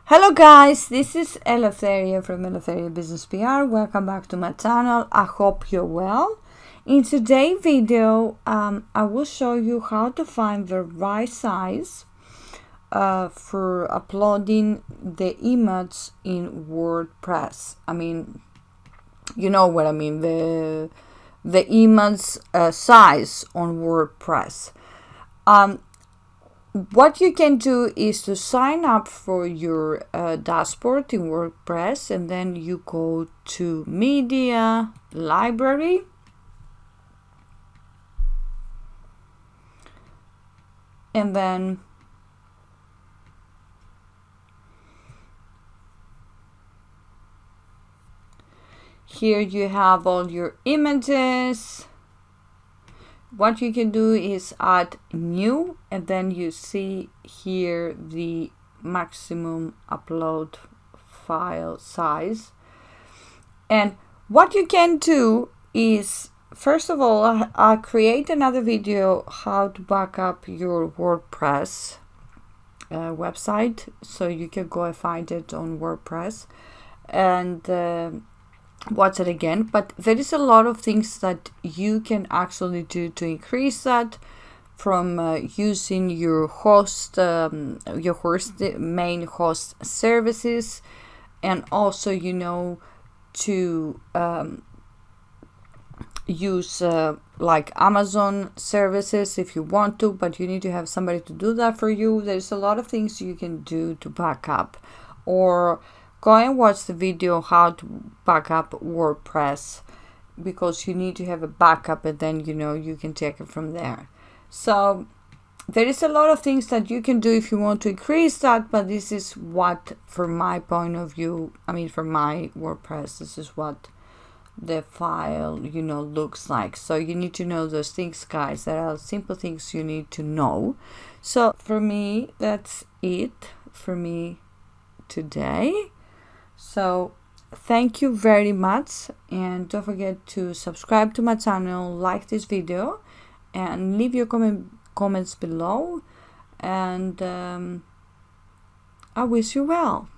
Hello guys, this is Eleftheria from Eleftheria Business PR. Welcome back to my channel. I hope you're well. In today's video, I will show you how to find the right size for uploading the image in WordPress. I mean, you know what I mean, the image size on WordPress. What you can do is to sign up for your dashboard in WordPress, and then you go to Media, Library, and then here you have all your images. What you can do is add new, and then you see here the maximum upload file size. And what you can do is, first of all, I'll create another video how to back up your WordPress website, so you can go and find it on WordPress and watch it again. But there is a lot of things that you can actually do to increase that, from using your main host services, and also to use like Amazon services if you want to, but you need to have somebody to do that for you. There's a lot of things you can do to back up, or go and watch the video how to back up WordPress, because you need to have a backup, and then you can take it from there. So there is a lot of things that you can do if you want to increase that, but this is what, from my point of view, for my WordPress, this is what the file looks like. So you need to know those things, guys. There are simple things you need to know. So for me, that's it for me today. So thank you very much, and don't forget to subscribe to my channel, like this video, and leave your comments below, and I wish you well.